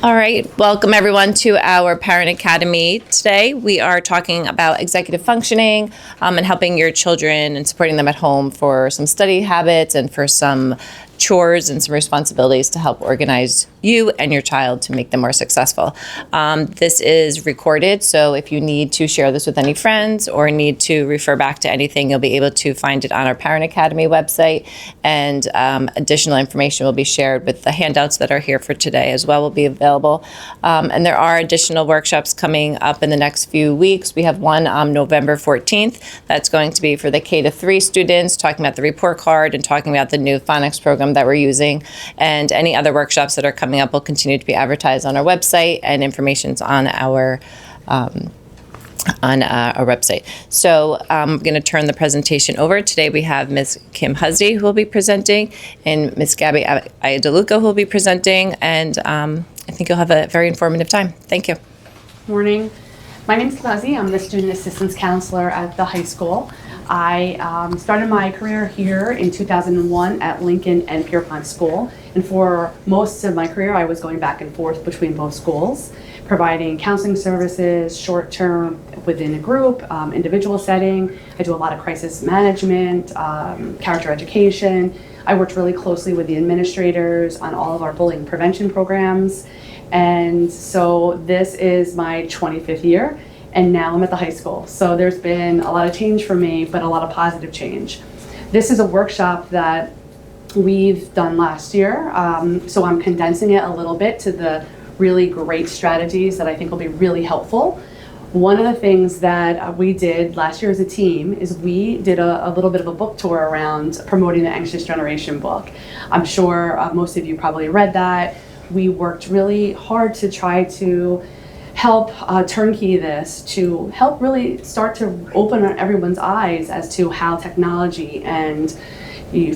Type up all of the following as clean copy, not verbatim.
All right, welcome everyone to our Parent Academy. Today we are talking about executive functioning and helping your children and supporting them at home for some study habits and for some chores and some responsibilities to help organize you and your child to make them more successful. This is recorded, so if you need to share this with any friends or need to refer back to anything, you'll be able to find it on our Parent Academy website, and additional information will be shared with the handouts that are here for today as well will be available. And there are additional workshops coming up in the next few weeks. We have one on November 14th. That's going to be for the K-3 students, talking about the report card and talking about the new phonics program that we're using. And any other workshops that are coming up will continue to be advertised on our website, and information's on our website. So I'm going to turn the presentation over. Today we have Ms. Kim Husdy who will be presenting, and Ms. Gabby Iadeluca who will be presenting, and I think you'll have a very informative time. Thank you. Morning. My name is Kim Husdy. I'm the Student Assistance Counselor at the high school. I started my career here in 2001 at Lincoln and Pierpont School, and for most of my career I was going back and forth between both schools, providing counseling services, short-term within a group, individual setting. I do a lot of crisis management, character education. I worked really closely with the administrators on all of our bullying prevention programs. And so this is my 25th year, and now I'm at the high school. So there's been a lot of change for me, but a lot of positive change. This is a workshop that we've done last year, so I'm condensing it a little bit to the really great strategies that I think will be really helpful. One of the things that we did last year as a team is we did a little bit of a book tour around promoting the Anxious Generation book. I'm sure most of you probably read that. We worked really hard to try to help turnkey this, to help really start to open everyone's eyes as to how technology and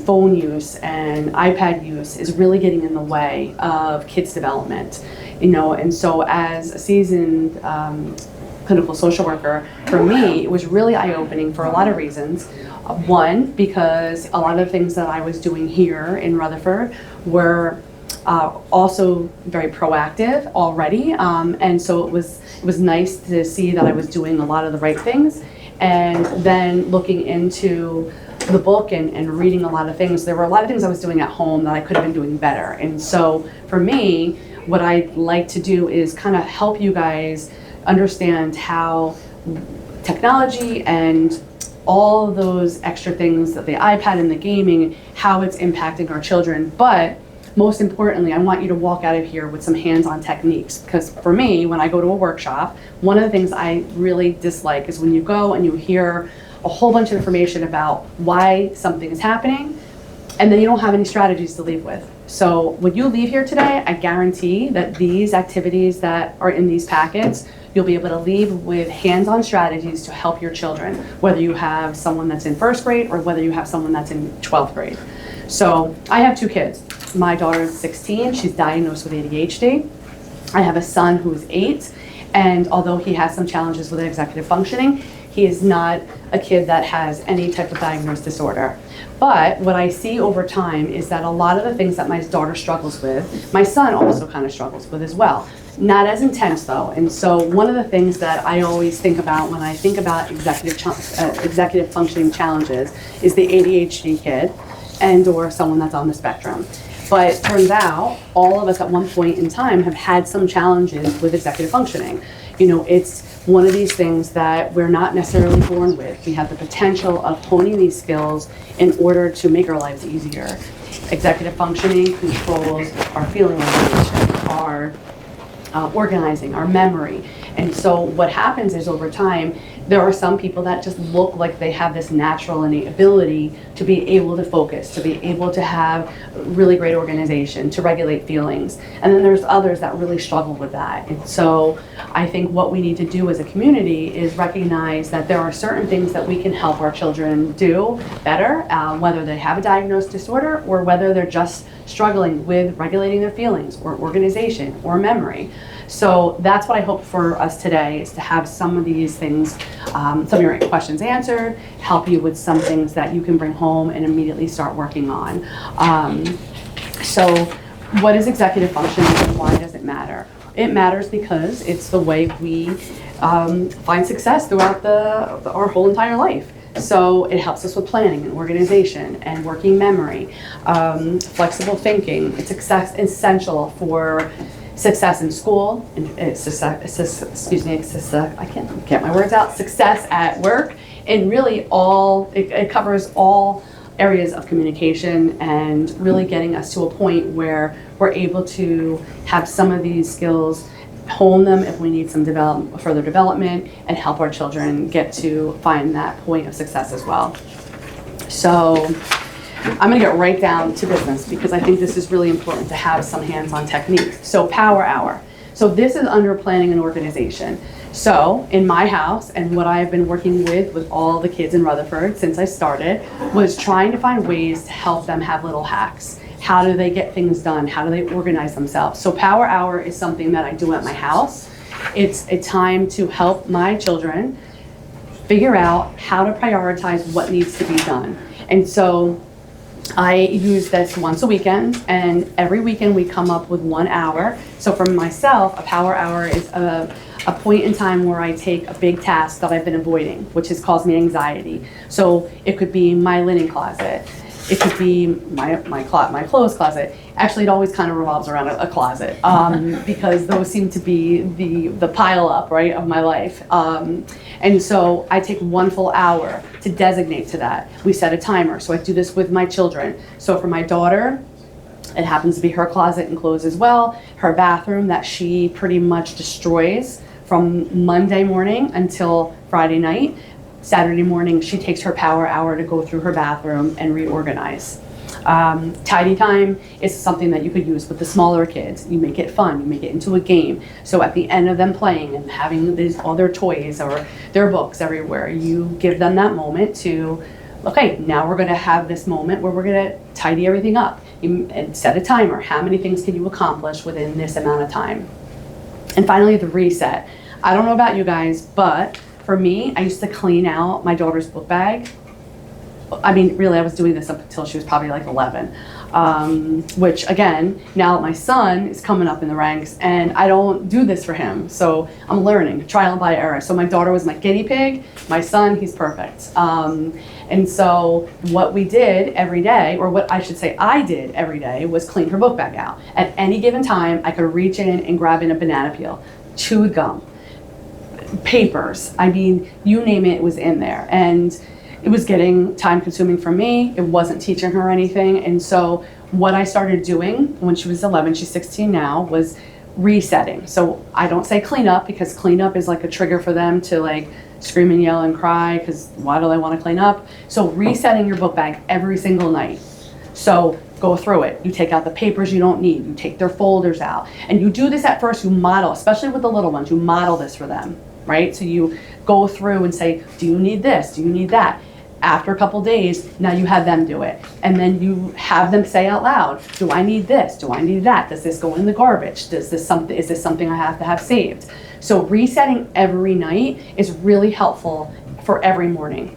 phone use and iPad use is really getting in the way of kids' development. And so as a seasoned clinical social worker, for me, it was really eye-opening for a lot of reasons. One, because a lot of the things that I was doing here in Rutherford were also very proactive already, and so it was nice to see that I was doing a lot of the right things. And then looking into the book and reading a lot of things, there were a lot of things I was doing at home that I could have been doing better. And so for me, what I'd like to do is kind of help you guys understand how technology and all of those extra things, that the iPad and the gaming, how it's impacting our children. But most importantly, I want you to walk out of here with some hands-on techniques, because for me, when I go to a workshop, one of the things I really dislike is when you go and you hear a whole bunch of information about why something is happening, and then you don't have any strategies to leave with. So when you leave here today, I guarantee that these activities that are in these packets, you'll be able to leave with hands-on strategies to help your children, whether you have someone that's in first grade or whether you have someone that's in 12th grade. So I have two kids. My daughter is 16, she's diagnosed with ADHD. I have a son who's 8, and although he has some challenges with executive functioning, he is not a kid that has any type of diagnosed disorder. But what I see over time is that a lot of the things that my daughter struggles with, my son also kind of struggles with as well. Not as intense though. And so one of the things that I always think about when I think about executive functioning challenges is the ADHD kid and or someone that's on the spectrum. But it turns out all of us at one point in time have had some challenges with executive functioning. It's one of these things that we're not necessarily born with. We have the potential of honing these skills in order to make our lives easier. Executive functioning controls our feeling regulation, our organizing, our memory. And so what happens is over time, there are some people that just look like they have this natural innate ability to be able to focus, to be able to have really great organization, to regulate feelings. And then there's others that really struggle with that. And so I think what we need to do as a community is recognize that there are certain things that we can help our children do better, whether they have a diagnosed disorder or whether they're just struggling with regulating their feelings or organization or memory. So that's what I hope for us today, is to have some of these things, some of your questions answered, help you with some things that you can bring home and immediately start working on. So what is executive functioning and why does it matter? It matters because it's the way we find success throughout our whole entire life. So it helps us with planning and organization and working memory, flexible thinking. It's essential for success in school, and I can't get my words out, success at work, and really it covers all areas of communication and really getting us to a point where we're able to have some of these skills, hone them if we need some further development, and help our children get to find that point of success as well. So I'm gonna get right down to business because I think this is really important to have some hands-on techniques. So Power Hour. So this is under planning and organization. So in my house, and what I've been working with all the kids in Rutherford since I started, was trying to find ways to help them have little hacks. How do they get things done? How do they organize themselves? So Power Hour is something that I do at my house. It's a time to help my children figure out how to prioritize what needs to be done. And so I use this once a weekend, and every weekend we come up with 1 hour. So for myself, a Power Hour is a point in time where I take a big task that I've been avoiding, which has caused me anxiety. So it could be my linen closet. It could be my clothes closet. Actually, it always kind of revolves around a closet because those seem to be the pile up, right, of my life. And so I take 1 full hour to designate to that. We set a timer. So I do this with my children. So for my daughter, it happens to be her closet and clothes as well, her bathroom that she pretty much destroys from Monday morning until Friday night. Saturday morning, she takes her Power Hour to go through her bathroom and reorganize. Tidy time is something that you could use with the smaller kids. You make it fun, you make it into a game. So at the end of them playing and having all their toys or their books everywhere, you give them that moment to, okay, now we're gonna have this moment where we're gonna tidy everything up and set a timer. How many things can you accomplish within this amount of time? And finally, the reset. I don't know about you guys, but for me, I used to clean out my daughter's book bag. I mean, really, I was doing this up until she was probably like 11. Which again, now that my son is coming up in the ranks and I don't do this for him. So I'm learning, trial by error. So my daughter was my guinea pig. My son, he's perfect. And so what we did every day, or what I should say I did every day, was clean her book bag out. At any given time, I could reach in and grab in a banana peel, chewed gum, papers. I mean, you name it, it was in there. And it was getting time consuming for me. It wasn't teaching her anything. And so what I started doing when she was 11, she's 16 now, was resetting. So I don't say clean up because clean up is like a trigger for them to like scream and yell and cry because why do they want to clean up? So resetting your book bag every single night. So go through it. You take out the papers you don't need. You take their folders out. And you do this at first, you model, especially with the little ones, you model this for them, right? So you go through and say, do you need this? Do you need that? After a couple days, now you have them do it. And then you have them say out loud, do I need this? Do I need that? Does this go in the garbage? Is this something I have to have saved? So resetting every night is really helpful for every morning.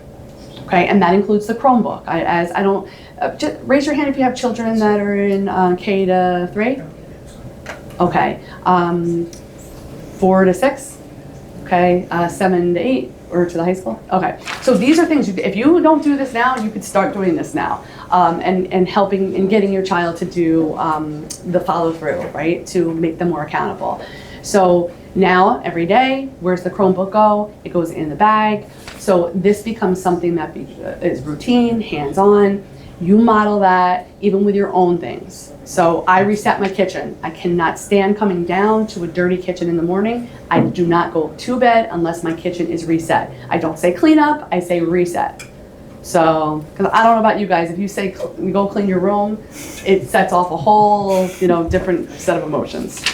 Okay, and that includes the Chromebook. Just raise your hand if you have children that are in K to 3. Okay, 4 to 6. Okay, 7 to 8. Or to the high school? Okay, so these are things, if you don't do this now, you could start doing this now. And helping and getting your child to do the follow through, right? To make them more accountable. So now, every day, where's the Chromebook go? It goes in the bag. So this becomes something that is routine, hands-on. You model that even with your own things. So I reset my kitchen. I cannot stand coming down to a dirty kitchen in the morning. I do not go to bed unless my kitchen is reset. I don't say clean up, I say reset. So, because I don't know about you guys, if you say go clean your room, it sets off a whole, different set of emotions.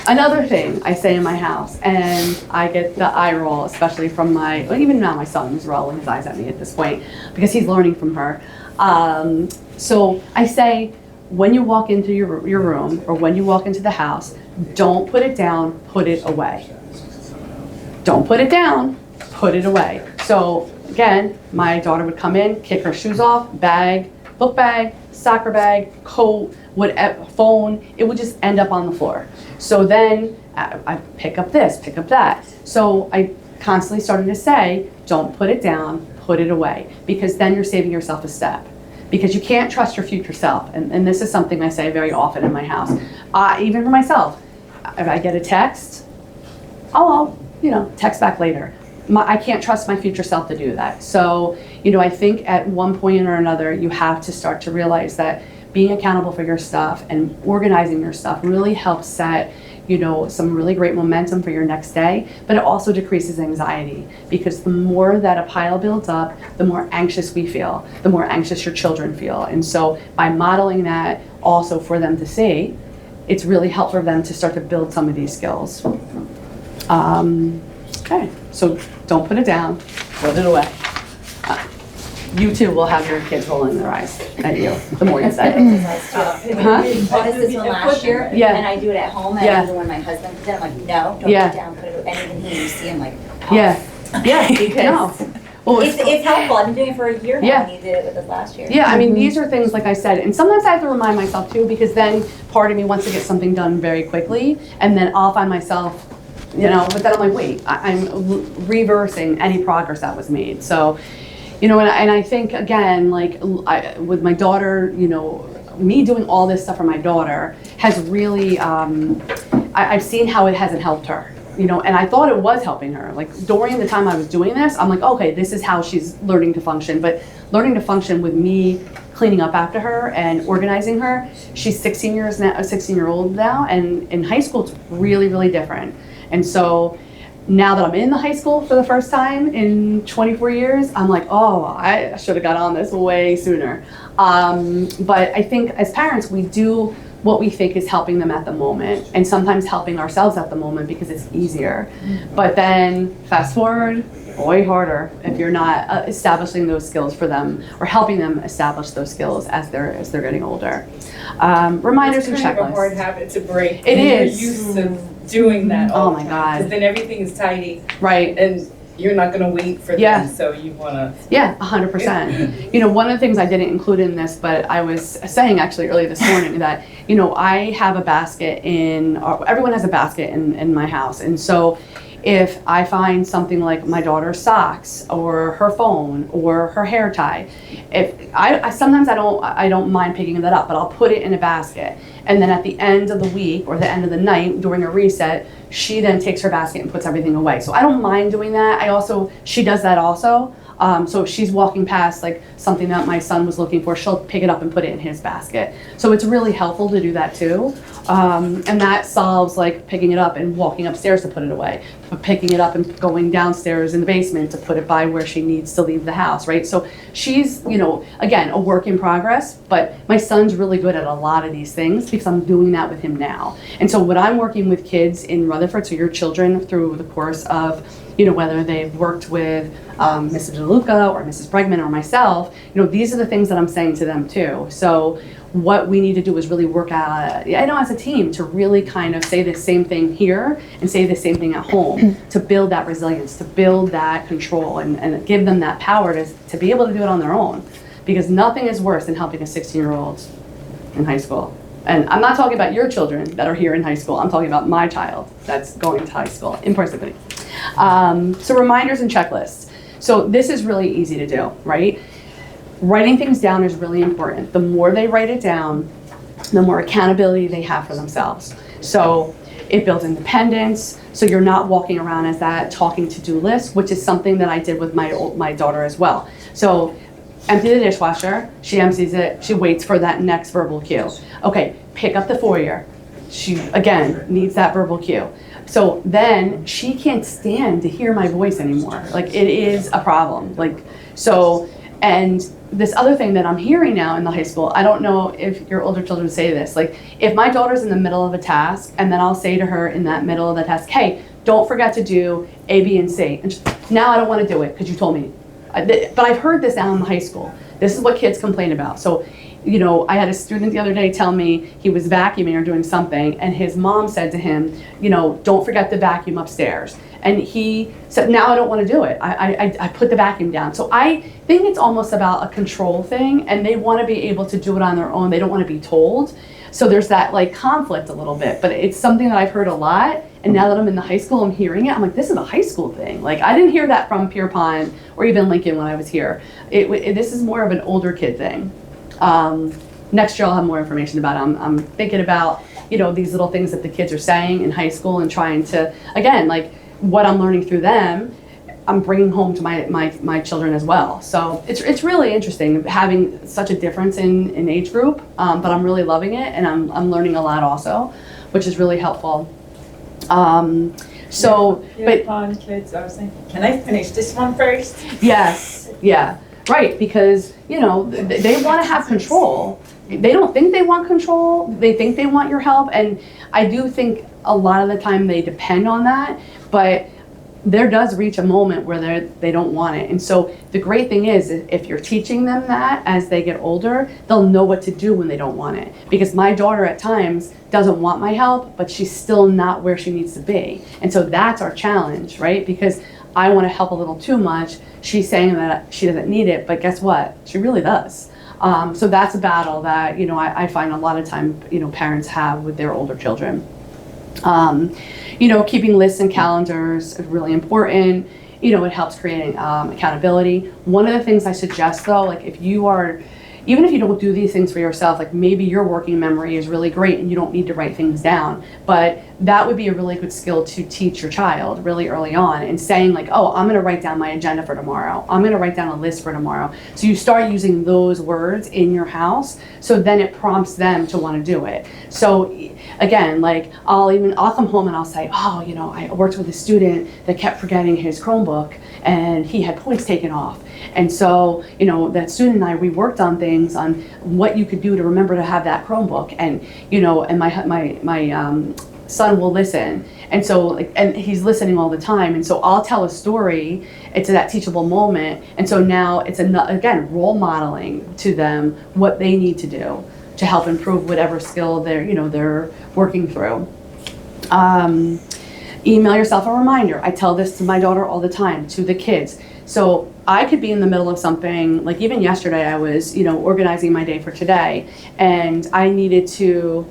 Another thing I say in my house, and I get the eye roll, especially from even now my son is rolling his eyes at me at this point, because he's learning from her. So I say, when you walk into your room, or when you walk into the house, don't put it down, put it away. Don't put it down, put it away. So again, my daughter would come in, kick her shoes off, bag, book bag, soccer bag, coat, phone, it would just end up on the floor. So then I pick up this, pick up that. So I constantly started to say, don't put it down, put it away, because then you're saving yourself a step. Because you can't trust your future self. And this is something I say very often in my house. Even for myself, if I get a text, I'll text back later. I can't trust my future self to do that. So, I think at one point or another, you have to start to realize that being accountable for your stuff and organizing your stuff really helps set some really great momentum for your next day, but it also decreases anxiety, because the more that a pile builds up, the more anxious we feel, the more anxious your children feel. And so by modeling that also for them to see, it's really helpful for them to start to build some of these skills. Okay, so don't put it down, put it away. You too will have your kids rolling their eyes at you the more you say it. I did this one last year, Yeah. and I do it at home, and Yeah. even when my husband did it, I'm like, no, don't Yeah. put it down, put it, and even he, you see him like, Yeah, yeah, no. Well, it's helpful, I've been doing it for a year now, Yeah. and he did it with us last year. Yeah, I mean, these are things, like I said, and sometimes I have to remind myself too, because then part of me wants to get something done very quickly, and then I'll find myself, but then I'm like, wait, I'm reversing any progress that was made. So, and I think, again, like with my daughter, me doing all this stuff for my daughter has really, I've seen how it hasn't helped her. And I thought it was helping her. Like during the time I was doing this, I'm like, okay, this is how she's learning to function. But learning to function with me cleaning up after her and organizing her, she's 16 year old now, and in high school it's really, really different. And so now that I'm in the high school for the first time in 24 years, I'm like, oh, I should have got on this way sooner. But I think as parents, we do what we think is helping them at the moment, and sometimes helping ourselves at the moment because it's easier. But then fast forward, way harder if you're not establishing those skills for them or helping them establish those skills as they're getting older. Reminders and It's kind of a hard checklists. habit to break. It when is. You're used to doing that all Oh the my time. God. 'Cause then everything is tidy, Right. and you're not gonna wait for Yeah. them, so you wanna. Yeah, 100%. One of the things I didn't include in this, but I was saying actually earlier this morning that, I have a basket everyone has a basket in my house. And so if I find something like my daughter's socks or her phone or her hair tie, if I sometimes I don't mind picking that up, but I'll put it in a basket. And then at the end of the week or the end of the night during a reset, she then takes her basket and puts everything away. So I don't mind doing that. She does that also. So if she's walking past like something that my son was looking for, she'll pick it up and put it in his basket. So it's really helpful to do that too. And that solves like picking it up and walking upstairs to put it away, but picking it up and going downstairs in the basement to put it by where she needs to leave the house, right? So she's, again, a work in progress, but my son's really good at a lot of these things because I'm doing that with him now. And so when I'm working with kids in Rutherford, so your children through the course of, whether they've worked with Mrs. DeLuca or Mrs. Bregman or myself, these are the things that I'm saying to them too. So what we need to do is really work out, as a team to really kind of say the same thing here and say the same thing at home to build that resilience, to build that control and give them that power to be able to do it on their own. Because nothing is worse than helping a 16-year-old in high school. And I'm not talking about your children that are here in high school. I'm talking about my child that's going to high school in Parsippany. So reminders and checklists. So this is really easy to do, right? Writing things down is really important. The more they write it down, the more accountability they have for themselves. So it builds independence. So you're not walking around as that talking to-do list, which is something that I did with my daughter as well. So empty the dishwasher, she empties it, she waits for that next verbal cue. Okay, pick up the foyer. She, again, needs that verbal cue. So then she can't stand to hear my voice anymore. Like, it is a problem. And this other thing that I'm hearing now in the high school, I don't know if your older children say this, like, if my daughter's in the middle of a task, and then I'll say to her in that middle of the task, hey, don't forget to do A, B, and C. And now I don't want to do it because you told me. But I've heard this now in high school. This is what kids complain about. So, I had a student the other day tell me he was vacuuming or doing something, and his mom said to him, don't forget the vacuum upstairs. And he said, now I don't want to do it. I put the vacuum down. So I think it's almost about a control thing, and they want to be able to do it on their own. They don't want to be told. So there's that like conflict a little bit, but it's something that I've heard a lot. And now that I'm in the high school, I'm hearing it. I'm like, this is a high school thing. Like, I didn't hear that from Pierpont or even Lincoln when I was here. This is more of an older kid thing. Next year I'll have more information about it. I'm thinking about, these little things that the kids are saying in high school and trying to, again, like what I'm learning through them, I'm bringing home to my children as well. So it's really interesting having such a difference in age group, but I'm really loving it, and I'm learning a lot also, which is really helpful. But kids are saying, can I finish this one first? Yes, yeah, right, because, they want to have control. They don't think they want control, they think they want your help, and I do think a lot of the time they depend on that, but there does reach a moment where they don't want it. And so the great thing is, if you're teaching them that as they get older, they'll know what to do when they don't want it. Because my daughter at times doesn't want my help, but she's still not where she needs to be. And so that's our challenge, right? Because I want to help a little too much. She's saying that she doesn't need it, but guess what? She really does. So that's a battle that, I find a lot of time, parents have with their older children. Keeping lists and calendars is really important. It helps creating accountability. One of the things I suggest though, like even if you don't do these things for yourself, like maybe your working memory is really great and you don't need to write things down, but that would be a really good skill to teach your child really early on, and saying like, oh, I'm gonna write down my agenda for tomorrow. I'm gonna write down a list for tomorrow. So you start using those words in your house, so then it prompts them to wanna do it. So again, like I'll come home and I'll say, oh, I worked with a student that kept forgetting his Chromebook and he had points taken off. And so, that student and I, we worked on things on what you could do to remember to have that Chromebook. And, and my son will listen. And so, and he's listening all the time. And so I'll tell a story. It's that teachable moment. And so now it's, again, role modeling to them what they need to do to help improve whatever skill they're working through. Email yourself a reminder. I tell this to my daughter all the time, to the kids. So I could be in the middle of something, like even yesterday I was, organizing my day for today, and I needed to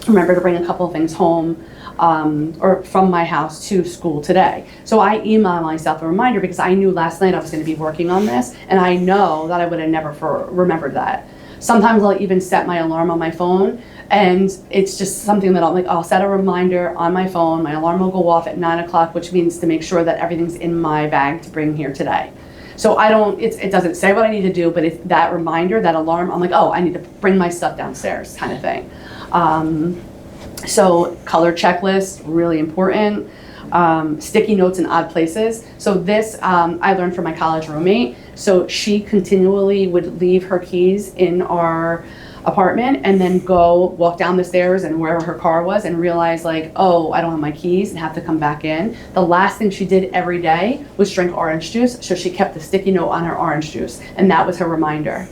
remember to bring a couple of things home or from my house to school today. So I emailed myself a reminder because I knew last night I was going to be working on this, and I know that I would have never remembered that. Sometimes I'll even set my alarm on my phone, and it's just something that I'll set a reminder on my phone. My alarm will go off at 9 o'clock, which means to make sure that everything's in my bag to bring here today. So it doesn't say what I need to do, but it's that reminder, that alarm, I'm like, oh, I need to bring my stuff downstairs kind of thing. So color checklist, really important. Sticky notes in odd places. So this I learned from my college roommate. So she continually would leave her keys in our apartment and then go walk down the stairs and wherever her car was and realize like, oh, I don't have my keys, and have to come back in. The last thing she did every day was drink orange juice, so she kept the sticky note on her orange juice, and that was her reminder.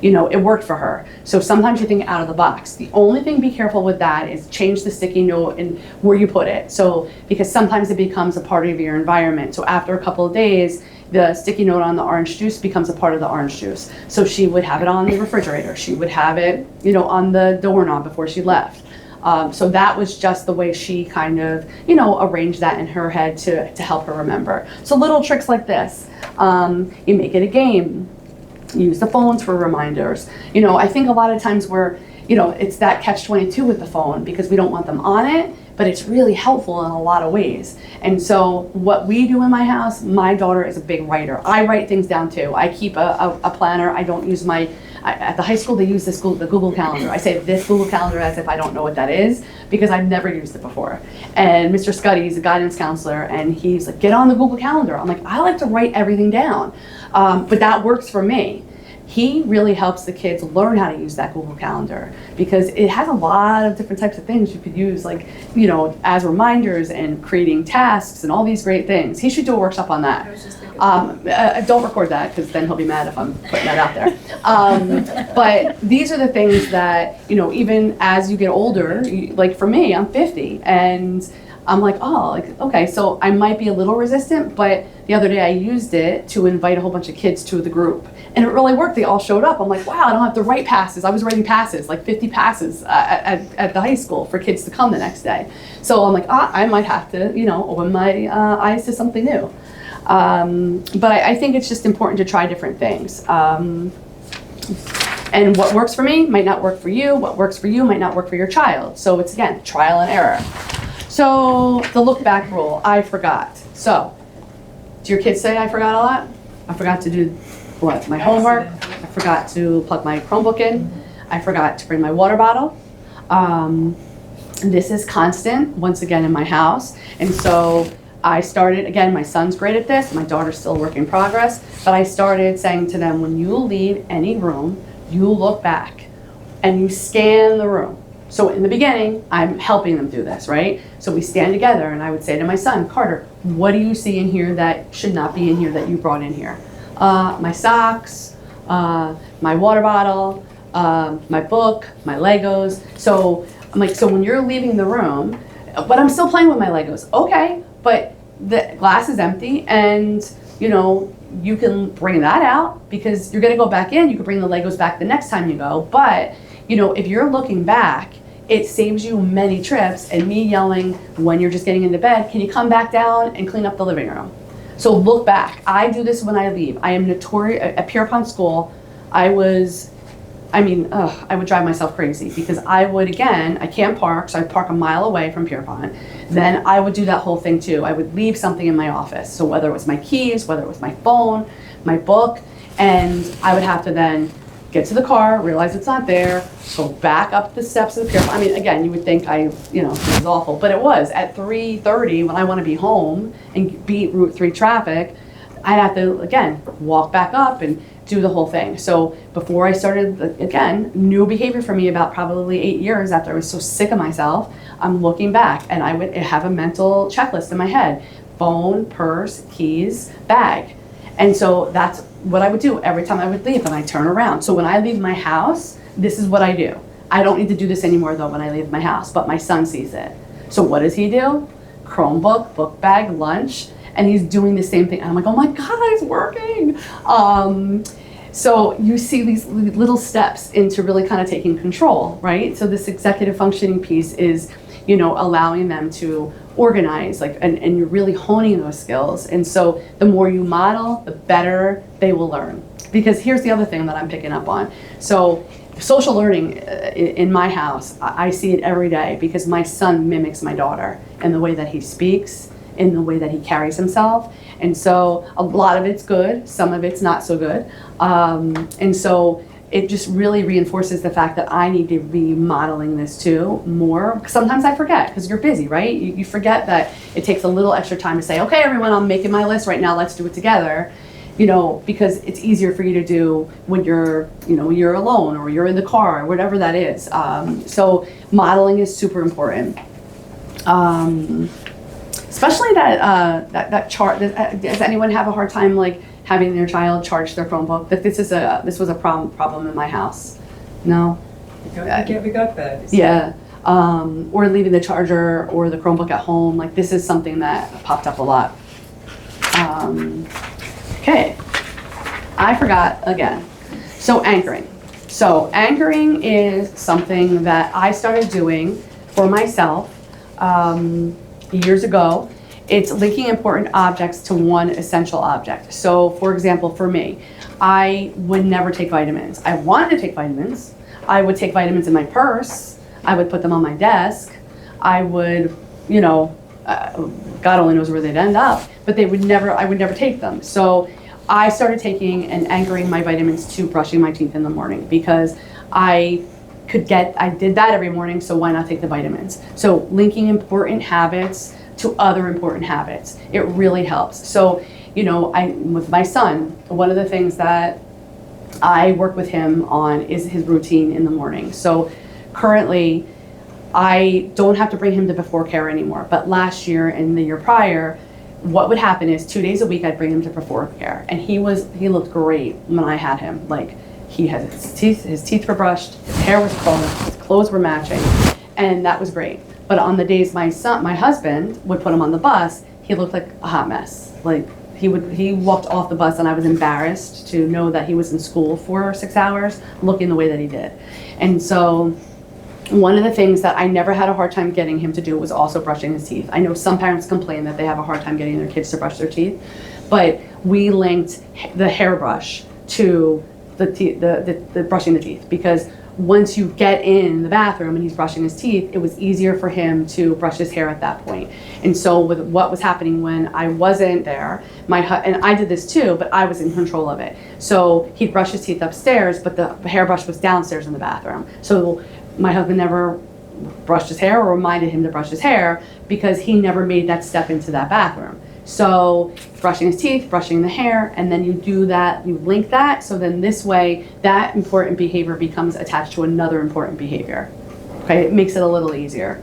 It worked for her. So sometimes you think out of the box. The only thing, be careful with that, is change the sticky note and where you put it. So, because sometimes it becomes a part of your environment. So after a couple of days, the sticky note on the orange juice becomes a part of the orange juice. So she would have it on the refrigerator. She would have it, on the doorknob before she left. So that was just the way she kind of, arranged that in her head to help her remember. So little tricks like this. You make it a game. Use the phones for reminders. I think a lot of times it's that catch-22 with the phone, because we don't want them on it, but it's really helpful in a lot of ways. And so what we do in my house, my daughter is a big writer. I write things down too. I keep a planner. I don't use at the high school they use the Google Calendar. I say this Google Calendar as if I don't know what that is, because I've never used it before. And Mr. Scuddy is a guidance counselor, and he's like, get on the Google Calendar. I'm like, I like to write everything down, but that works for me. He really helps the kids learn how to use that Google Calendar, because it has a lot of different types of things you could use, like, as reminders and creating tasks and all these great things. He should do a workshop on that. I was just thinking. Don't record that, because then he'll be mad if I'm putting that out there. But these are the things that, even as you get older, like for me, I'm 50, and I'm like, oh, like, okay, so I might be a little resistant, but the other day I used it to invite a whole bunch of kids to the group. And it really worked. They all showed up. I'm like, wow, I don't have to write passes. I was writing passes, like 50 passes at the high school for kids to come the next day. So I'm like, I might have to, open my eyes to something new. But I think it's just important to try different things. And what works for me might not work for you. What works for you might not work for your child. So it's, again, trial and error. So the look back rule, I forgot. So, do your kids say I forgot a lot? I forgot to do what? My homework. I forgot to plug my Chromebook in. I forgot to bring my water bottle. This is constant, once again, in my house. And so I started, again, my son's great at this. My daughter's still a work in progress. But I started saying to them, when you leave any room, you look back and you scan the room. So in the beginning, I'm helping them do this, right? So we stand together and I would say to my son, Carter, what do you see in here that should not be in here that you brought in here? My socks, my water bottle, my book, my Legos. So I'm like, so when you're leaving the room, but I'm still playing with my Legos. Okay, but the glass is empty and, you can bring that out because you're gonna go back in. You can bring the Legos back the next time you go. But, if you're looking back, it saves you many trips and me yelling when you're just getting into bed, can you come back down and clean up the living room? So look back. I do this when I leave. I am notorious at Pierpont School. I would drive myself crazy because I can't park, so I park a mile away from Pierpont. Then I would do that whole thing too. I would leave something in my office. So whether it was my keys, whether it was my phone, my book, and I would have to then get to the car, realize it's not there, go back up the steps of the Pierpont. Again, you would think this is awful, but it was. At 3:30, when I want to be home and beat Route 3 traffic, I'd have to, again, walk back up and do the whole thing. So before I started, again, new behavior for me about probably 8 years after I was so sick of myself, I'm looking back and I would have a mental checklist in my head. Phone, purse, keys, bag. And so that's what I would do every time I would leave and I turn around. So when I leave my house, this is what I do. I don't need to do this anymore though when I leave my house, but my son sees it. So what does he do? Chromebook, book bag, lunch, and he's doing the same thing. And I'm like, oh my God, it's working. So you see these little steps into really kind of taking control, right? So this executive functioning piece is, allowing them to organize, and you're really honing those skills. And so the more you model, the better they will learn. Because here's the other thing that I'm picking up on. So social learning in my house, I see it every day because my son mimics my daughter in the way that he speaks, in the way that he carries himself. And so a lot of it's good, some of it's not so good. And so it just really reinforces the fact that I need to be modeling this too more. Sometimes I forget because you're busy, right? You forget that it takes a little extra time to say, okay, everyone, I'm making my list right now, let's do it together. Because it's easier for you to do when you're alone or you're in the car or whatever that is. So modeling is super important. Especially that chart. Does anyone have a hard time having their child charge their Chromebook? This was a problem in my house. No. We got that. Yeah. Or leaving the charger or the Chromebook at home. This is something that popped up a lot. Okay. I forgot again. So anchoring. So anchoring is something that I started doing for myself years ago. It's linking important objects to one essential object. So for example, for me, I would never take vitamins. I wanted to take vitamins. I would take vitamins in my purse. I would put them on my desk. I would, God only knows where they'd end up, but I would never take them. So I started taking and anchoring my vitamins to brushing my teeth in the morning because I did that every morning, so why not take the vitamins? So linking important habits to other important habits, it really helps. So, with my son, one of the things that I work with him on is his routine in the morning. So currently, I don't have to bring him to before care anymore, but last year and the year prior, what would happen is 2 days a week I'd bring him to before care, and he looked great when I had him. He had his teeth were brushed, his hair was combed, his clothes were matching, and that was great. But on the days my husband would put him on the bus, he looked like a hot mess. Like he walked off the bus and I was embarrassed to know that he was in school for 6 hours looking the way that he did. And so one of the things that I never had a hard time getting him to do was also brushing his teeth. I know some parents complain that they have a hard time getting their kids to brush their teeth, but we linked the hairbrush to the brushing the teeth, because once you get in the bathroom and he's brushing his teeth, it was easier for him to brush his hair at that point. And so with what was happening when I wasn't there, and I did this too, but I was in control of it. So he'd brush his teeth upstairs, but the hairbrush was downstairs in the bathroom. So my husband never brushed his hair or reminded him to brush his hair because he never made that step into that bathroom. So brushing his teeth, brushing the hair, and then you do that, you link that, so then this way that important behavior becomes attached to another important behavior. Okay, it makes it a little easier.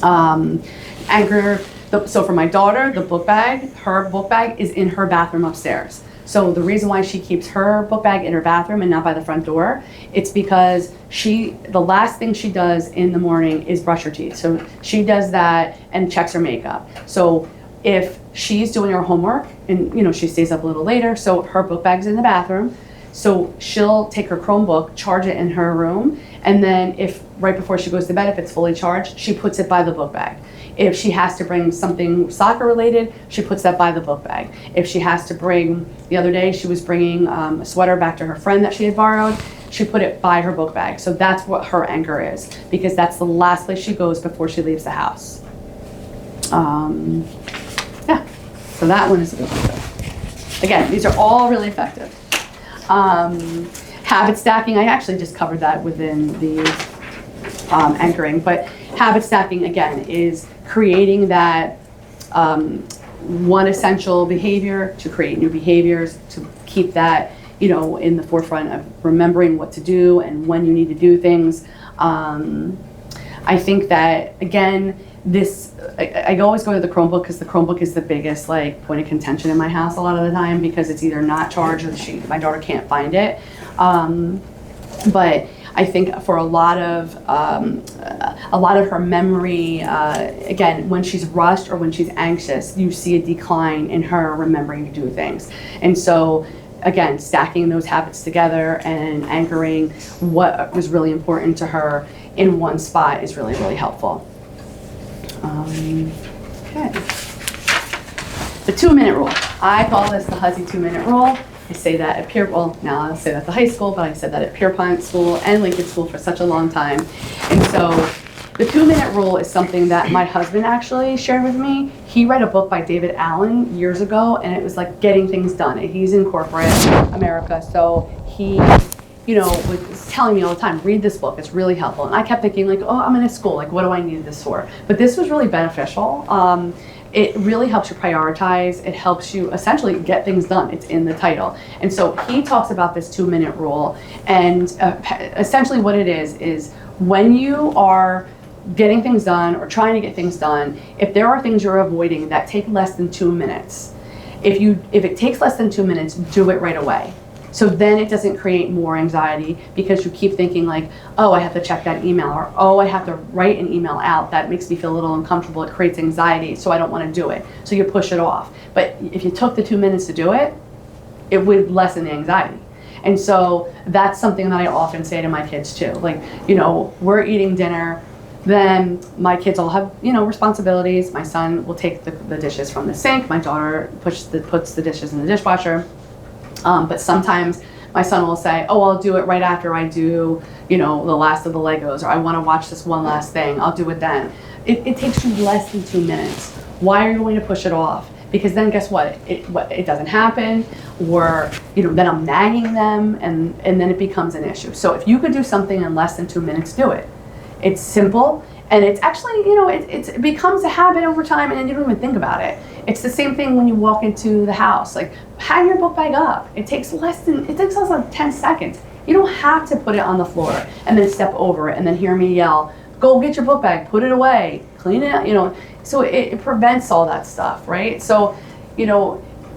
So for my daughter, her book bag is in her bathroom upstairs. So the reason why she keeps her book bag in her bathroom and not by the front door, it's because the last thing she does in the morning is brush her teeth. So she does that and checks her makeup. So if she's doing her homework and she stays up a little later, so her book bag's in the bathroom, so she'll take her Chromebook, charge it in her room, and then if right before she goes to bed, if it's fully charged, she puts it by the book bag. If she has to bring something soccer related, she puts that by the book bag. If she has to bring, the other day she was bringing a sweater back to her friend that she had borrowed, she put it by her book bag. So that's what her anchor is, because that's the last place she goes before she leaves the house. Yeah, so that one is a good one. Again, these are all really effective. Habit stacking, I actually just covered that within the anchoring, but habit stacking, again, is creating that one essential behavior to create new behaviors, to keep that in the forefront of remembering what to do and when you need to do things. I think that, again, I always go to the Chromebook because the Chromebook is the biggest point of contention in my house a lot of the time, because it's either not charged or my daughter can't find it. But I think for a lot of her memory, again, when she's rushed or when she's anxious, you see a decline in her remembering to do things. And so, again, stacking those habits together and anchoring what was really important to her in one spot is really, really helpful. Okay. The 2-minute rule. I call this the Huzzy 2-minute rule. I say that at now I'll say that at the high school, but I said that at Pierpont School and Lincoln School for such a long time. And so the 2-minute rule is something that my husband actually shared with me. He read a book by David Allen years ago, and it was like getting things done. And he's in corporate America, so he was telling me all the time, read this book, it's really helpful. And I kept thinking I'm in a school, what do I need this for? But this was really beneficial. It really helps you prioritize. It helps you essentially get things done. It's in the title. And so he talks about this 2-minute rule. And essentially what it is when you are getting things done or trying to get things done, if there are things you're avoiding that take less than 2 minutes, if it takes less than 2 minutes, do it right away. So then it doesn't create more anxiety, because you keep thinking oh, I have to check that email, or oh, I have to write an email out. That makes me feel a little uncomfortable. It creates anxiety, so I don't want to do it. So you push it off. But if you took the 2 minutes to do it, it would lessen the anxiety. And so that's something that I often say to my kids too. We're eating dinner, then my kids all have, responsibilities. My son will take the dishes from the sink. My daughter puts the dishes in the dishwasher. But sometimes my son will say, oh, I'll do it right after I do, the last of the Legos, or I want to watch this one last thing. I'll do it then. It takes you less than 2 minutes. Why are you going to push it off? Because then guess what? It doesn't happen, or then I'm nagging them, and then it becomes an issue. So if you could do something in less than 2 minutes, do it. It's simple, and it's actually, it becomes a habit over time, and then you don't even think about it. It's the same thing when you walk into the house. Hang your book bag up. It takes less than 10 seconds. You don't have to put it on the floor and then step over it and then hear me yell, go get your book bag, put it away, clean it up, So it prevents all that stuff, right? So,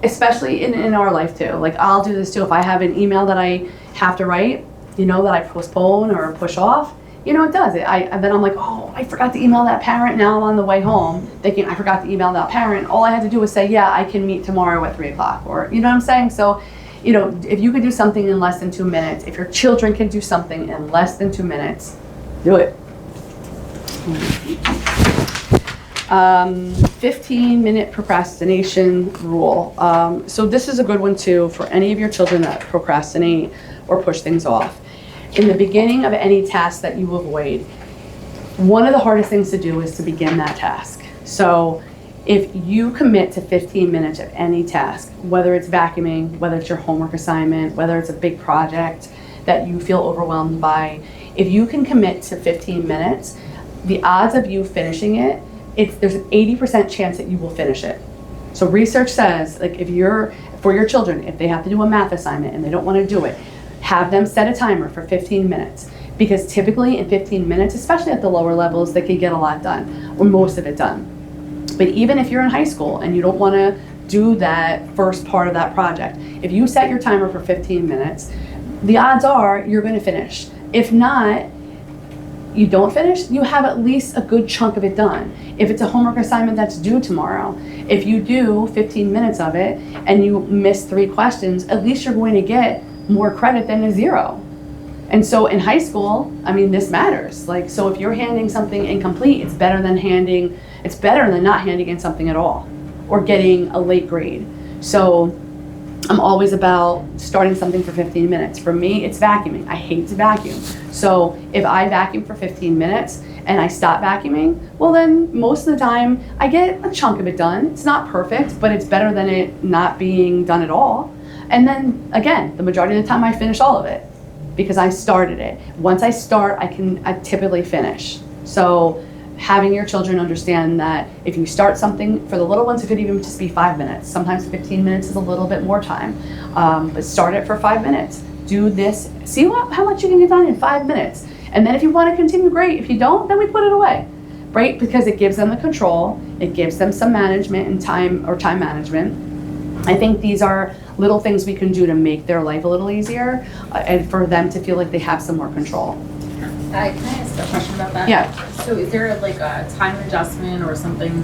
especially in our life too. I'll do this too. If I have an email that I have to write, that I postpone or push off, you know, it does. Then I'm like, oh, I forgot to email that parent. Now I'm on the way home thinking I forgot to email that parent. All I had to do was say, yeah, I can meet tomorrow at 3 o'clock, or, you know what I'm saying? So, you know, if you could do something in less than 2 minutes, if your children can do something in less than 2 minutes, do it. 15-minute procrastination rule. So this is a good one too for any of your children that procrastinate or push things off. In the beginning of any task that you avoid, one of the hardest things to do is to begin that task. So if you commit to 15 minutes of any task, whether it's vacuuming, whether it's your homework assignment, whether it's a big project that you feel overwhelmed by, if you can commit to 15 minutes, the odds of you finishing it, there's an 80% chance that you will finish it. So research says, like, for your children, if they have to do a math assignment and they don't want to do it, have them set a timer for 15 minutes. Because typically in 15 minutes, especially at the lower levels, they can get a lot done, or most of it done. But even if you're in high school and you don't want to do that first part of that project, if you set your timer for 15 minutes, the odds are you're going to finish. If not, you don't finish, you have at least a good chunk of it done. If it's a homework assignment that's due tomorrow, if you do 15 minutes of it and you miss 3 questions, at least you're going to get more credit than a 0. And so in high school, I mean, this matters. Like, so if you're handing something incomplete, it's better than not handing in something at all or getting a late grade. So I'm always about starting something for 15 minutes. For me, it's vacuuming. I hate to vacuum. So if I vacuum for 15 minutes and I stop vacuuming, well then most of the time I get a chunk of it done. It's not perfect, but it's better than it not being done at all. And then again, the majority of the time I finish all of it because I started it. Once I start, I typically finish. So having your children understand that if you start something, for the little ones, it could even just be 5 minutes. Sometimes 15 minutes is a little bit more time, but start it for 5 minutes. Do this, see how much you can get done in 5 minutes. And then if you want to continue, great. If you don't, then we put it away, right? Because it gives them the control, it gives them some management and time management. I think these are little things we can do to make their life a little easier and for them to feel like they have some more control. Can I ask a question about that? Yeah. So is there like a time adjustment or something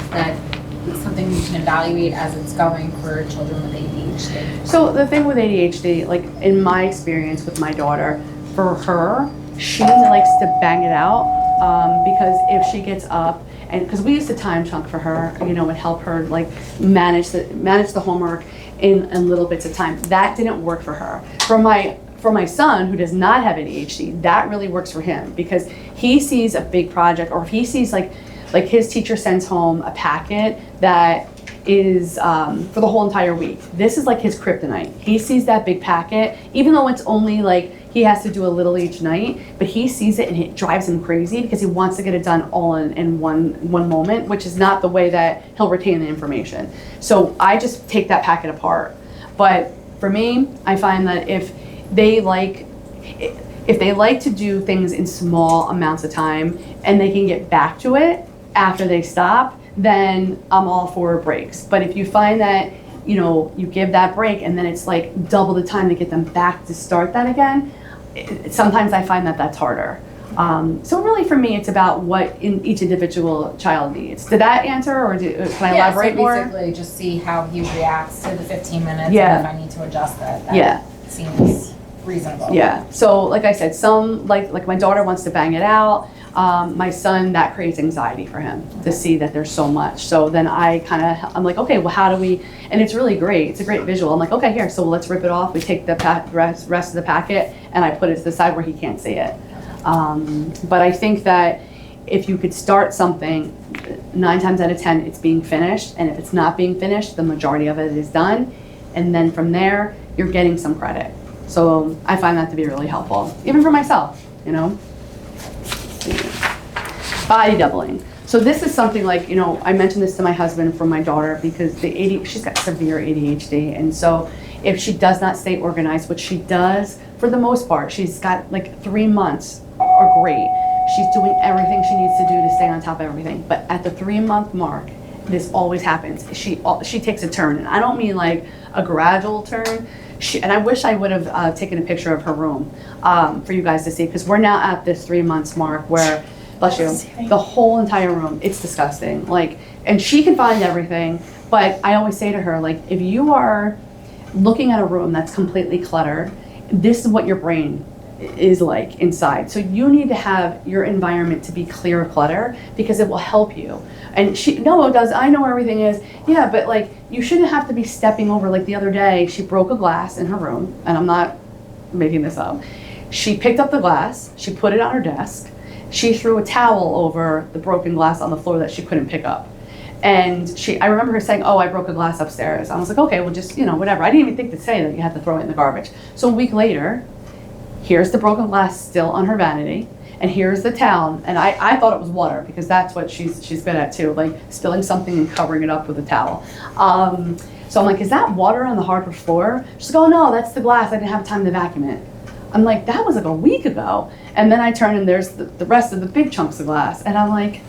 you can evaluate as it's going for children with ADHD? So the thing with ADHD, like in my experience with my daughter, for her, she likes to bang it out because if she gets up, and because we used to time chunk for her, you know, and help her like manage the homework in little bits of time. That didn't work for her. For my son, who does not have ADHD, that really works for him because he sees a big project, or if he sees like his teacher sends home a packet that is for the whole entire week. This is like his kryptonite. He sees that big packet, even though it's only like he has to do a little each night, but he sees it and it drives him crazy because he wants to get it done all in one moment, which is not the way that he'll retain the information. So I just take that packet apart. But for me, I find that if they like to do things in small amounts of time and they can get back to it after they stop, then I'm all for breaks. But if you find that, you know, you give that break and then it's like double the time to get them back to start that again, sometimes I find that that's harder. So really for me, it's about what each individual child needs. Did that answer, or can I elaborate more? So basically just see how he reacts to the 15 minutes Yeah. and if I need to adjust that Yeah. seems reasonable. Yeah, so like I said, some, like my daughter wants to bang it out. My son, that creates anxiety for him to see that there's so much. So then I'm like, okay, well, how do we, and it's really great. It's a great visual. I'm like, okay, here, so let's rip it off. We take the rest of the packet and I put it to the side where he can't see it. But I think that if you could start something, 9 times out of 10, it's being finished. And if it's not being finished, the majority of it is done. And then from there, you're getting some credit. So I find that to be really helpful, even for myself, you know. Body doubling. So this is something like, you know, I mentioned this to my husband for my daughter because she's got severe ADHD. And so if she does not stay organized, which she does for the most part, she's got like 3 months are great. She's doing everything she needs to do to stay on top of everything. But at the 3-month mark, this always happens. She takes a turn. And I don't mean like a gradual turn. And I wish I would have taken a picture of her room for you guys to see, because we're now at this 3 months mark where, bless you, the whole entire room, it's disgusting. Like, and she can find everything, but I always say to her, like, if you are looking at a room that's completely cluttered, this is what your brain is like inside. So you need to have your environment to be clear of clutter, because it will help you. And she, no, it does, I know where everything is. Yeah, but like, you shouldn't have to be stepping over. Like the other day, she broke a glass in her room, and I'm not making this up. She picked up the glass, she put it on her desk, she threw a towel over the broken glass on the floor that she couldn't pick up. And I remember her saying, oh, I broke a glass upstairs. I was like, okay, well, just, whatever. I didn't even think to say that you had to throw it in the garbage. So a week later, here's the broken glass still on her vanity, and here's the towel. And I thought it was water, because that's what she's good at too, like spilling something and covering it up with a towel. So I'm like, is that water on the hardwood floor? She's like, oh no, that's the glass. I didn't have time to vacuum it. I'm like, that was like a week ago. And then I turn and there's the rest of the big chunks of glass. And I'm like,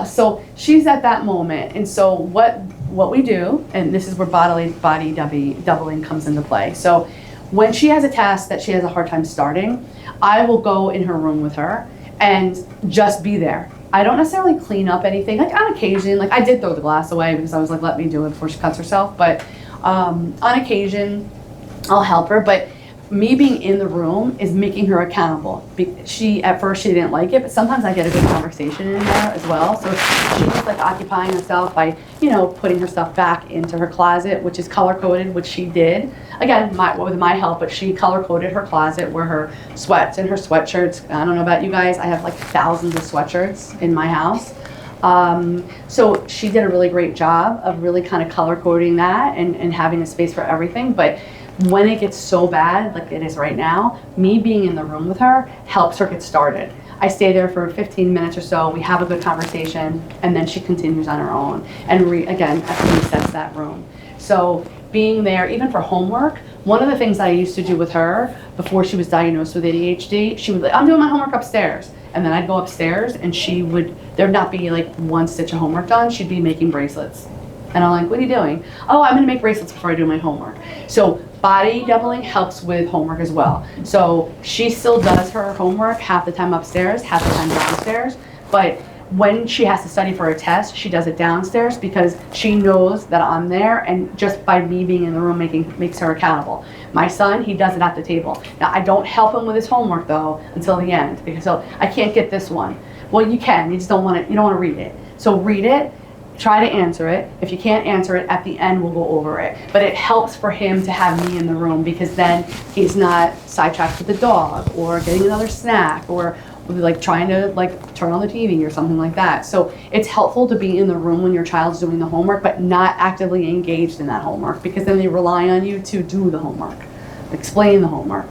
so she's at that moment. And so what we do, and this is where body doubling comes into play. So when she has a task that she has a hard time starting, I will go in her room with her and just be there. I don't necessarily clean up anything. Like on occasion, like I did throw the glass away because I was like, let me do it before she cuts herself. But on occasion, I'll help her. But me being in the room is making her accountable. At first she didn't like it, but sometimes I get a good conversation in there as well. So she's like occupying herself by, putting her stuff back into her closet, which is color coded, which she did. Again, with my help, but she color coded her closet where her sweats and her sweatshirts. I don't know about you guys, I have like thousands of sweatshirts in my house. So she did a really great job of really kind of color coding that and having a space for everything. But when it gets so bad, like it is right now, me being in the room with her helps her get started. I stay there for 15 minutes or so, we have a good conversation, and then she continues on her own. And again, resets that room. So being there, even for homework, one of the things I used to do with her before she was diagnosed with ADHD, she would like, I'm doing my homework upstairs. And then I'd go upstairs and there'd not be like one stitch of homework done, she'd be making bracelets. And I'm like, what are you doing? Oh, I'm gonna make bracelets before I do my homework. So body doubling helps with homework as well. So she still does her homework half the time upstairs, half the time downstairs. But when she has to study for a test, she does it downstairs because she knows that I'm there, and just by me being in the room makes her accountable. My son, he does it at the table. Now, I don't help him with his homework though until the end, because I can't get this one. Well, you can, you just don't want to read it. So read it, try to answer it. If you can't answer it, at the end we'll go over it. But it helps for him to have me in the room, because then he's not sidetracked with the dog or getting another snack or like trying to like turn on the TV or something like that. So it's helpful to be in the room when your child's doing the homework, but not actively engaged in that homework, because then they rely on you to do the homework, explain the homework.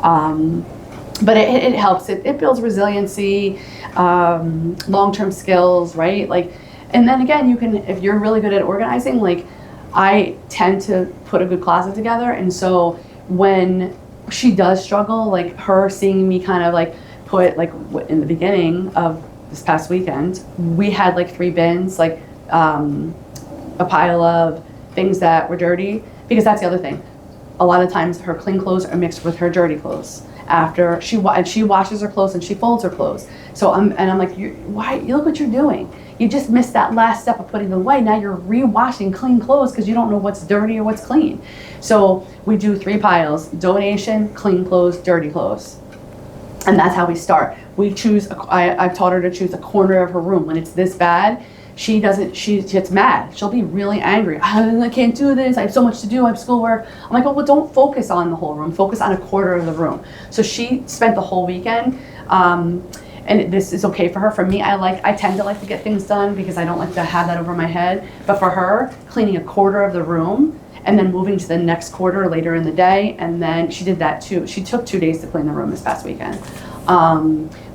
But it helps. It builds resiliency, long-term skills, right? Like, and then again, you can, if you're really good at organizing, like I tend to put a good closet together. And so when she does struggle, like her seeing me kind of like put, like in the beginning of this past weekend, we had like 3 bins, like a pile of things that were dirty, because that's the other thing. A lot of times her clean clothes are mixed with her dirty clothes. After she washes her clothes and she folds her clothes. So I'm like, you look what you're doing. You just missed that last step of putting them away. Now you're re-washing clean clothes because you don't know what's dirty or what's clean. So we do 3 piles: donation, clean clothes, dirty clothes. And that's how we start. We choose, I've taught her to choose a corner of her room. When it's this bad, she gets mad. She'll be really angry. I can't do this. I have so much to do. I have schoolwork. I'm like, well, don't focus on the whole room. Focus on a quarter of the room. So she spent the whole weekend, and this is okay for her. For me, I tend to like to get things done because I don't like to have that over my head. But for her, cleaning a quarter of the room and then moving to the next quarter later in the day, and then she did that too. She took 2 days to clean the room this past weekend.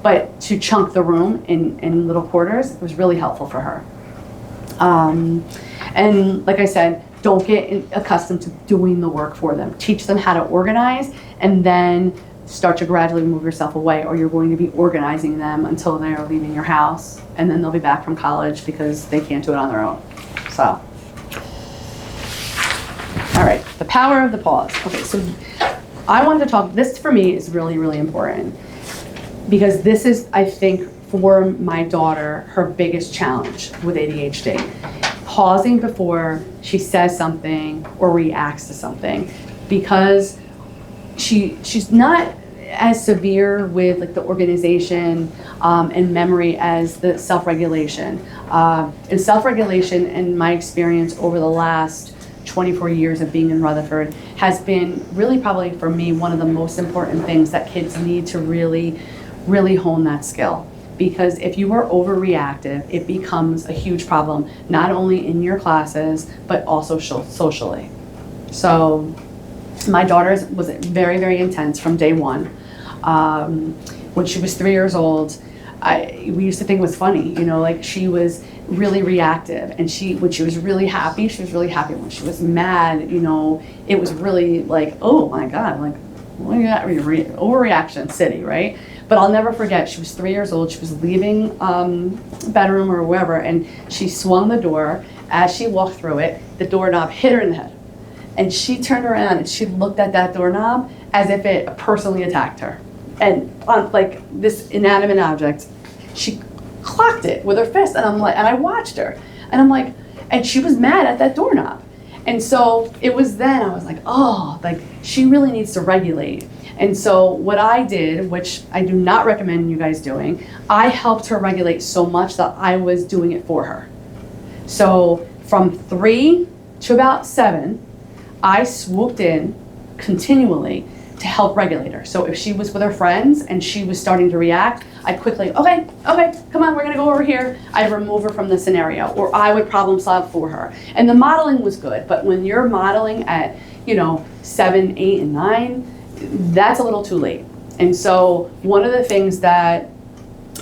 But to chunk the room in little quarters was really helpful for her. And like I said, don't get accustomed to doing the work for them. Teach them how to organize, and then start to gradually move yourself away, or you're going to be organizing them until they're leaving your house, and then they'll be back from college because they can't do it on their own. So All right, the power of the pause. Okay, so I wanted to talk, this for me is really, really important because this is, I think, for my daughter, her biggest challenge with ADHD. Pausing before she says something or reacts to something, because she's not as severe with like the organization and memory as the self-regulation. And self-regulation, in my experience over the last 24 years of being in Rutherford, has been really probably for me one of the most important things that kids need to really, really hone that skill. Because if you are overreactive, it becomes a huge problem, not only in your classes, but also socially. So my daughter was very, very intense from day one. When she was 3 years old, we used to think it was funny, you know, like she was really reactive, and when she was really happy, she was really happy. When she was mad, you know, it was really like, oh my God, like, overreaction city, right? But I'll never forget, she was 3 years old, she was leaving bedroom or wherever, and she swung the door. As she walked through it, the doorknob hit her in the head. And she turned around and she looked at that doorknob as if it personally attacked her. And on like this inanimate object, she clocked it with her fist, and I'm like, and I watched her, and I'm like, and she was mad at that doorknob. And so it was then I was like, oh, like she really needs to regulate. And so what I did, which I do not recommend you guys doing, I helped her regulate so much that I was doing it for her. So from 3 to about 7, I swooped in continually to help regulate her. So if she was with her friends and she was starting to react, I'd quickly, okay, come on, we're gonna go over here. I'd remove her from the scenario, or I would problem solve for her. And the modeling was good, but when you're modeling at, 7, 8, and 9, that's a little too late. And so one of the things that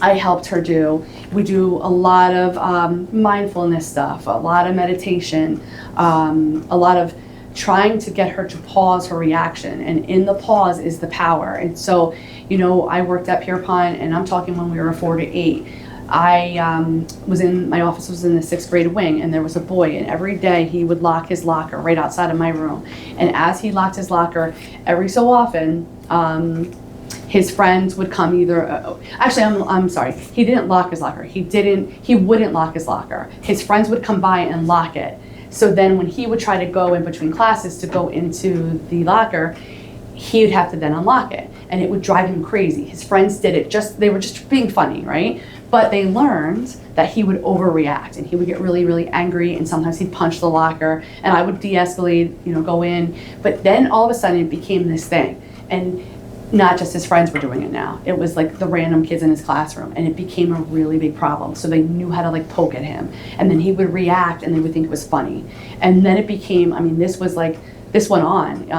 I helped her do, we do a lot of mindfulness stuff, a lot of meditation, a lot of trying to get her to pause her reaction, and in the pause is the power. And so, I worked at Pierpont, and I'm talking when we were 4 to 8. My office was in the 6th grade wing, and there was a boy, and every day he would lock his locker right outside of my room. And as he locked his locker, every so often, his friends would come I'm sorry, he didn't lock his locker. He wouldn't lock his locker. His friends would come by and lock it. So then when he would try to go in between classes to go into the locker, he would have to then unlock it. And it would drive him crazy. His friends did it they were just being funny, right? But they learned that he would overreact, and he would get really, really angry, and sometimes he'd punch the locker, and I would de-escalate, go in. But then all of a sudden it became this thing. And not just his friends were doing it now. It was like the random kids in his classroom, and it became a really big problem. So they knew how to like poke at him, and then he would react, and they would think it was funny. And then it became, this went on,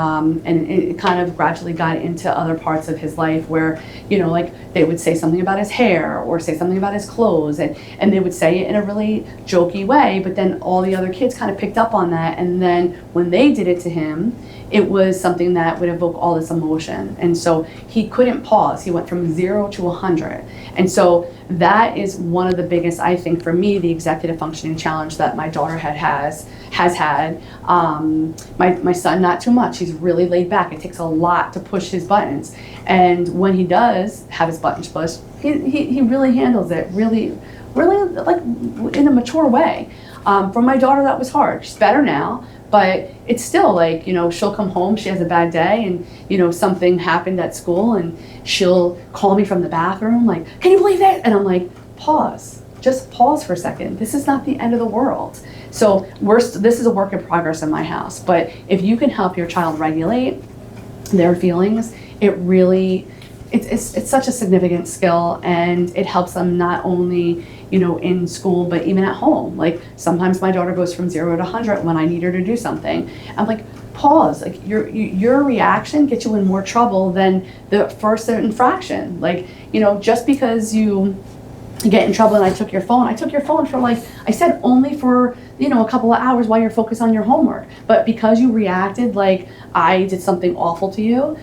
and it kind of gradually got into other parts of his life where, they would say something about his hair or say something about his clothes, and they would say it in a really jokey way, but then all the other kids kind of picked up on that, and then when they did it to him, it was something that would evoke all this emotion. And so he couldn't pause. He went from 0 to 100. And so that is one of the biggest, I think, for me, the executive functioning challenge that my daughter has had. My son, not too much. He's really laid back. It takes a lot to push his buttons. And when he does have his buttons pushed, he really handles it really, really like in a mature way. For my daughter, that was hard. She's better now. But it's still like, she'll come home, she has a bad day, and, something happened at school, and she'll call me from the bathroom, like, can you believe that? And I'm like, pause. Just pause for a second. This is not the end of the world. So this is a work in progress in my house. But if you can help your child regulate their feelings, it really, it's such a significant skill, and it helps them not only in school, but even at home. Like sometimes my daughter goes from 0 to 100 when I need her to do something. I'm like, pause. Like your reaction gets you in more trouble than the first infraction. Like, just because you get in trouble and I took your phone for like, I said only for, a couple of hours while you're focused on your homework. But because you reacted like I did something awful to you,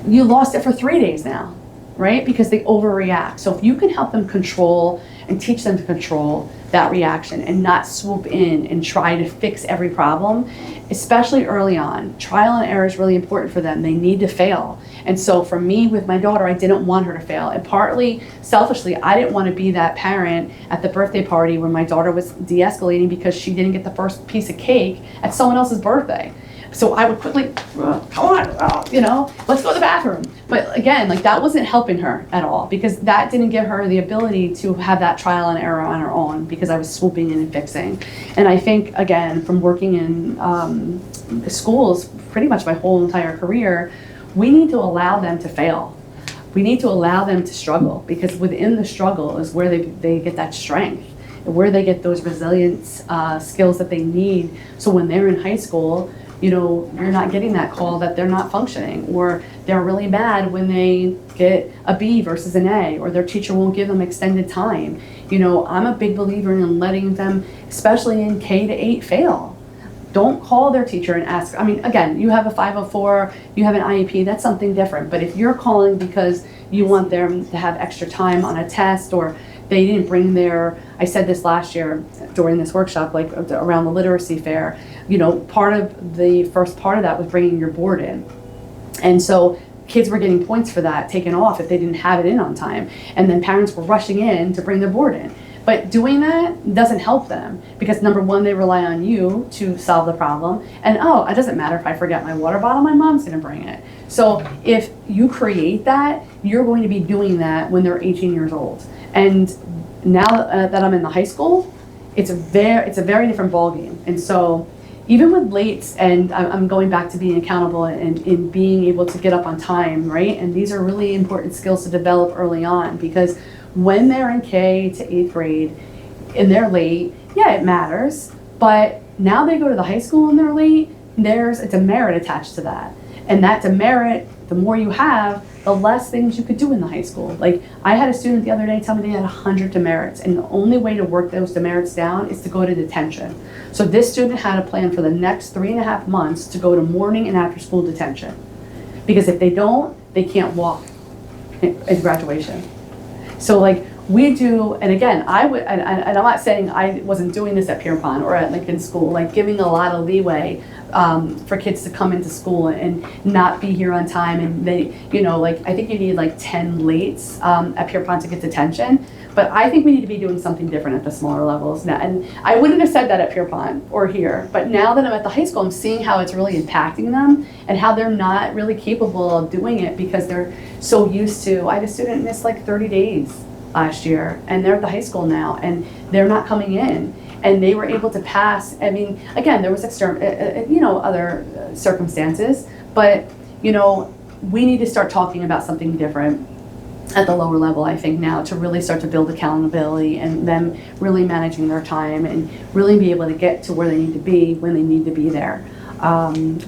you lost it for 3 days now. right? Because they overreact. So if you can help them control and teach them to control that reaction and not swoop in and try to fix every problem, especially early on, trial and error is really important for them. They need to fail. And so for me, with my daughter, I didn't want her to fail. And partly selfishly, I didn't want to be that parent at the birthday party when my daughter was de-escalating because she didn't get the first piece of cake at someone else's birthday. So I would quickly, come on, you know, let's go to the bathroom. But again, like that wasn't helping her at all because that didn't give her the ability to have that trial and error on her own because I was swooping in and fixing. And I think, again, from working in schools pretty much my whole entire career, we need to allow them to fail. We need to allow them to struggle because within the struggle is where they get that strength, where they get those resilience skills that they need. So when they're in high school, you know, you're not getting that call that they're not functioning, or they're really mad when they get a B versus an A, or their teacher won't give them extended time. You know, I'm a big believer in letting them, especially in K to 8, fail. Don't call their teacher and ask. I mean, again, you have a 504, you have an IEP, that's something different. But if you're calling because you want them to have extra time on a test, or they didn't bring their, I said this last year during this workshop, like around the literacy fair, you know, part of the first part of that was bringing your board in. And so kids were getting points for that taken off if they didn't have it in on time. And then parents were rushing in to bring their board in. But doing that doesn't help them because number one, they rely on you to solve the problem. And oh, it doesn't matter if I forget my water bottle, my mom's gonna bring it. So if you create that, you're going to be doing that when they're 18 years old. And now that I'm in the high school, it's a very different ballgame. And so even with lates, and I'm going back to being accountable and in being able to get up on time, right? And these are really important skills to develop early on because when they're in K to 8th grade and they're late, yeah, it matters. But now they go to the high school and they're late, there's a demerit attached to that. And that demerit, the more you have, the less things you could do in the high school. Like I had a student the other day tell me they had 100 demerits, and the only way to work those demerits down is to go to detention. So this student had a plan for the next 3.5 months to go to morning and after school detention. Because if they don't, they can't walk in graduation. So like we do, and again, and I'm not saying I wasn't doing this at Pierpont or at Lincoln School, like giving a lot of leeway for kids to come into school and not be here on time. And they, you know, like I think you need like 10 lates at Pierpont to get detention. But I think we need to be doing something different at the smaller levels now. And I wouldn't have said that at Pierpont or here, but now that I'm at the high school, I'm seeing how it's really impacting them and how they're not really capable of doing it because they're so used to, I had a student miss like 30 days last year and they're at the high school now and they're not coming in. And they were able to pass. I mean, again, there was other circumstances, but you know, we need to start talking about something different at the lower level, I think now, to really start to build accountability and them really managing their time and really be able to get to where they need to be when they need to be there.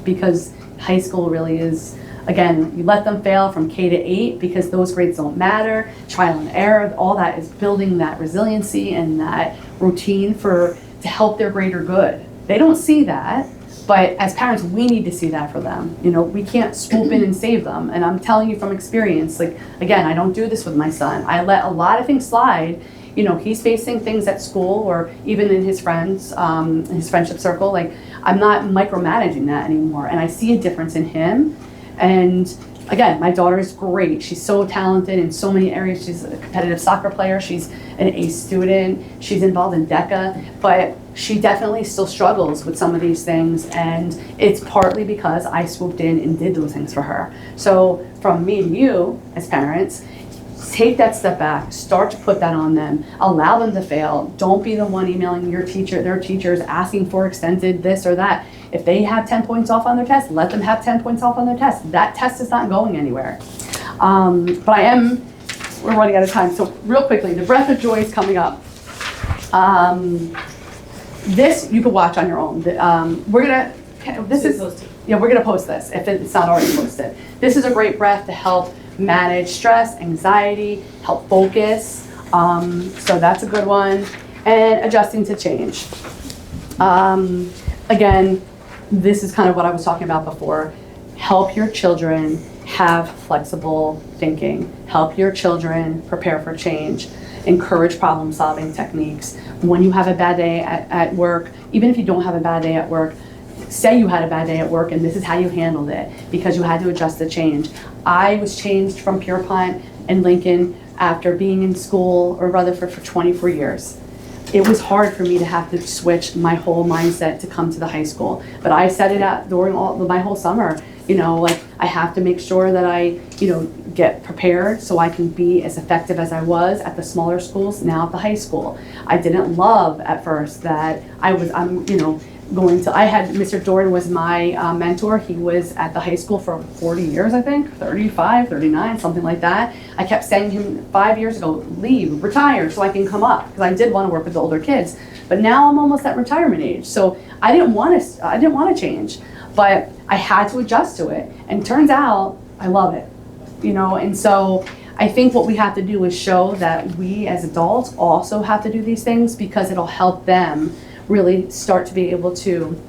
Because high school really is, again, you let them fail from K to 8 because those grades don't matter. Trial and error, all that is building that resiliency and that routine to help their greater good. They don't see that, but as parents, we need to see that for them. You know, we can't swoop in and save them. And I'm telling you from experience, like, again, I don't do this with my son. I let a lot of things slide. You know, he's facing things at school or even in his friends, his friendship circle. Like, I'm not micromanaging that anymore. And I see a difference in him. And again, my daughter is great. She's so talented in so many areas. She's a competitive soccer player. She's an A student. She's involved in DECA, but she definitely still struggles with some of these things. And it's partly because I swooped in and did those things for her. So from me and you as parents, take that step back, start to put that on them, allow them to fail. Don't be the one emailing their teachers asking for extended this or that. If they have 10 points off on their test, let them have 10 points off on their test. That test is not going anywhere. But we're running out of time. So real quickly, the Breath of Joy is coming up. This you can watch on your own. We're gonna post this if it's not already posted. This is a great breath to help manage stress, anxiety, help focus. So that's a good one. And adjusting to change. Again, this is kind of what I was talking about before. Help your children have flexible thinking, help your children prepare for change, encourage problem-solving techniques. When you have a bad day at work, even if you don't have a bad day at work, say you had a bad day at work and this is how you handled it because you had to adjust the change. I was changed from Pierpont and Lincoln after being in school or Rutherford for 24 years. It was hard for me to have to switch my whole mindset to come to the high school. But I set it out during my whole summer. Like I have to make sure that I, get prepared so I can be as effective as I was at the smaller schools, now at the high school. I didn't love at first that I had Mr. Jordan was my mentor. He was at the high school for 40 years, I think, 35, 39, something like that. I kept saying to him 5 years ago, leave, retire, so I can come up, because I did want to work with the older kids. But now I'm almost at retirement age, so I didn't want to change, but I had to adjust to it. And turns out I love it, and so I think what we have to do is show that we as adults also have to do these things, because it'll help them really start to be able to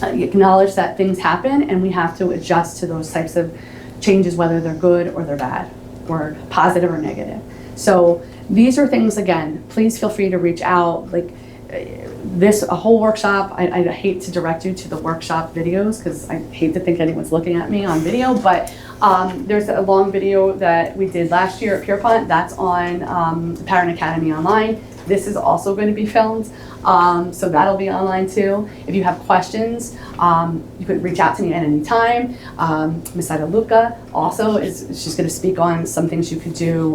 acknowledge that things happen and we have to adjust to those types of changes, whether they're good or they're bad or positive or negative. So these are things, again, please feel free to reach out. Like a whole workshop, I hate to direct you to the workshop videos because I hate to think anyone's looking at me on video, but there's a long video that we did last year at Pierpont that's on the Parent Academy Online. This is also going to be filmed, so that'll be online too. If you have questions, you could reach out to me at any time. Ms. Ida Luca also she's going to speak on some things you could do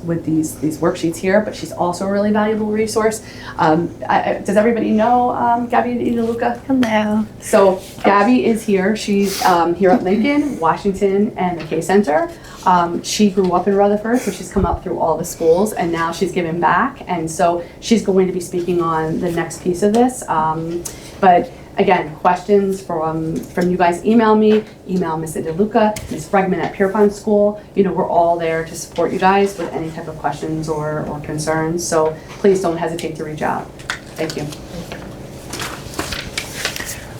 with these worksheets here, but she's also a really valuable resource. Does everybody know Gabby Ida Luca? Hello. So Gabby is here. She's here at Lincoln, Washington, and the K Center. She grew up in Rutherford, so she's come up through all the schools, and now she's given back, and so she's going to be speaking on the next piece of this. But again, questions from you guys, email me, email Ms. DeLuca, Ms. Bregman at Pierpont School. We're all there to support you guys with any type of questions or concerns, so please don't hesitate to reach out. Thank you.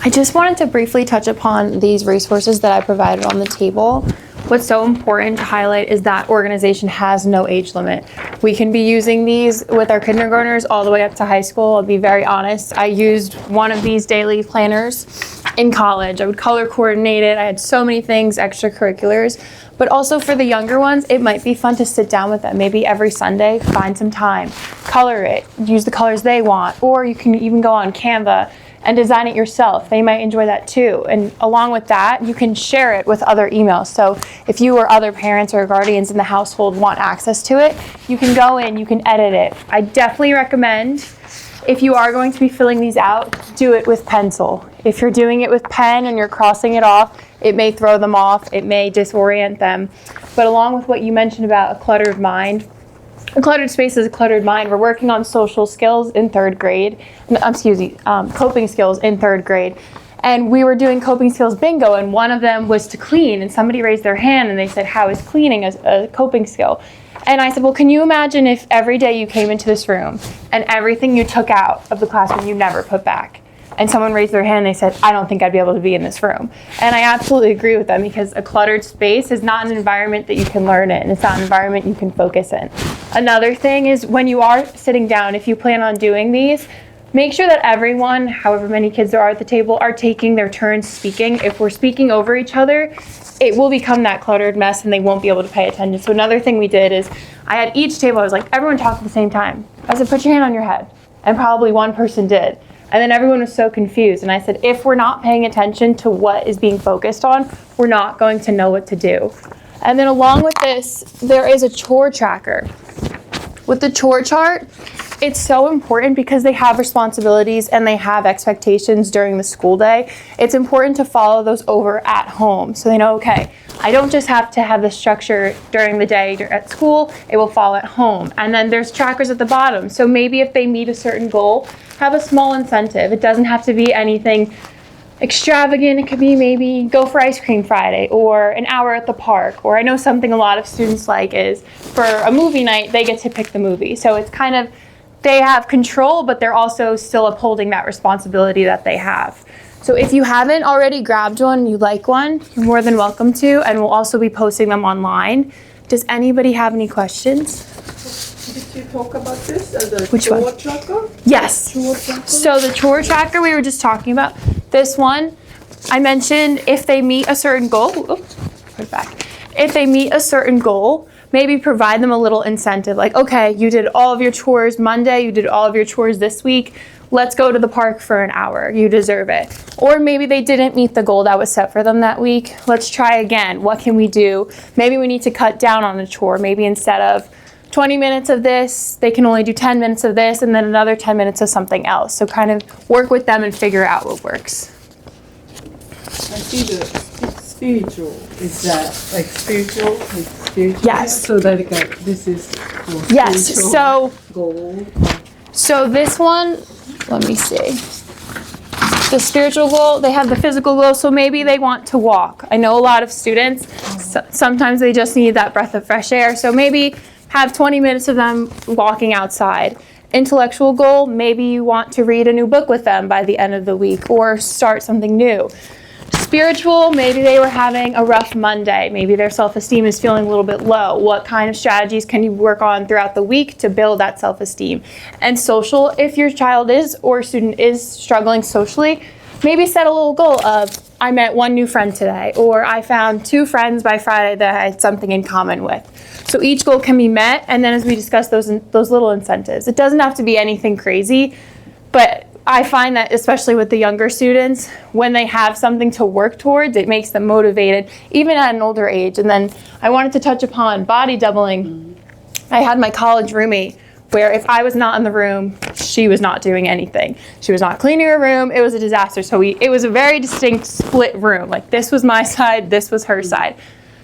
I just wanted to briefly touch upon these resources that I provided on the table. What's so important to highlight is that organization has no age limit. We can be using these with our kindergartners all the way up to high school. I'll be very honest. I used one of these daily planners in college. I would color coordinate it. I had so many things, extracurriculars. But also for the younger ones, it might be fun to sit down with them. Maybe every Sunday, find some time, color it, use the colors they want, or you can even go on Canva and design it yourself. They might enjoy that too. And along with that, you can share it with other emails. So if you or other parents or guardians in the household want access to it, you can go in, you can edit it. I definitely recommend, if you are going to be filling these out, do it with pencil. If you're doing it with pen and you're crossing it off, it may throw them off, it may disorient them. But along with what you mentioned about a cluttered mind, a cluttered space is a cluttered mind. We're working on social skills in third grade. Coping skills in third grade. And we were doing coping skills bingo, and one of them was to clean. And somebody raised their hand and they said, how is cleaning a coping skill? And I said, well, can you imagine if every day you came into this room and everything you took out of the classroom you never put back? And someone raised their hand and they said, I don't think I'd be able to be in this room. And I absolutely agree with them, because a cluttered space is not an environment that you can learn in. It's not an environment you can focus in. Another thing is, when you are sitting down, if you plan on doing these, make sure that everyone, however many kids there are at the table, are taking their turns speaking. If we're speaking over each other, it will become that cluttered mess and they won't be able to pay attention. So another thing we did is, I had each table, I was like, everyone talk at the same time. I said, put your hand on your head. And probably one person did. And then everyone was so confused. And I said, if we're not paying attention to what is being focused on, we're not going to know what to do. And then along with this, there is a chore tracker. With the chore chart, it's so important because they have responsibilities and they have expectations during the school day. It's important to follow those over at home, so they know, okay, I don't just have to have the structure during the day at school, it will follow at home. And then there's trackers at the bottom. So maybe if they meet a certain goal, have a small incentive. It doesn't have to be anything extravagant. It could be maybe go for ice cream Friday, or an hour at the park, or I know something a lot of students like is for a movie night, they get to pick the movie. So it's kind of, they have control, but they're also still upholding that responsibility that they have. So if you haven't already grabbed one, you like one, you're more than welcome to, and we'll also be posting them online. Does anybody have any questions? Did you talk about this as a Which one? chore tracker? Yes. Chore tracker? So the chore tracker we were just talking about, this one, I mentioned if they meet a certain goal, oops, put it back. If they meet a certain goal, maybe provide them a little incentive, like, okay, you did all of your chores Monday, you did all of your chores this week, let's go to the park for an hour, you deserve it. Or maybe they didn't meet the goal that was set for them that week, let's try again, what can we do? Maybe we need to cut down on a chore, maybe instead of 20 minutes of this, they can only do 10 minutes of this, and then another 10 minutes of something else. So kind of work with them and figure out what works. I see the spiritual, is that like spiritual? Like spiritual? Yes. So that this is for Yes, spiritual goal. so this one, let me see. The spiritual goal, they have the physical goal, so maybe they want to walk. I know a lot of students, sometimes they just need that breath of fresh air, so maybe have 20 minutes of them walking outside. Intellectual goal, maybe you want to read a new book with them by the end of the week or start something new. Spiritual, maybe they were having a rough Monday. Maybe their self-esteem is feeling a little bit low. What kind of strategies can you work on throughout the week to build that self-esteem? And social, if your child is or student is struggling socially, maybe set a little goal of, I met one new friend today, or I found 2 friends by Friday that I had something in common with. So each goal can be met, and then as we discuss those little incentives, it doesn't have to be anything crazy, but I find that especially with the younger students, when they have something to work towards, it makes them motivated, even at an older age. And then I wanted to touch upon body doubling. I had my college roommate where if I was not in the room, she was not doing anything. She was not cleaning her room. It was a disaster. So it was a very distinct split room. Like this was my side, this was her side.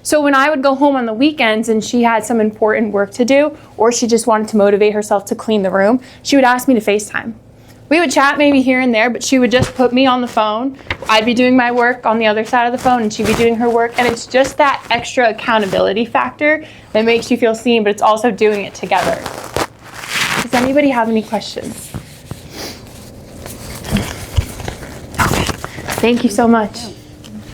So when I would go home on the weekends and she had some important work to do, or she just wanted to motivate herself to clean the room, she would ask me to FaceTime. We would chat maybe here and there, but she would just put me on the phone. I'd be doing my work on the other side of the phone and she'd be doing her work. And it's just that extra accountability factor that makes you feel seen, but it's also doing it together. Does anybody have any questions? Okay. Thank you so much.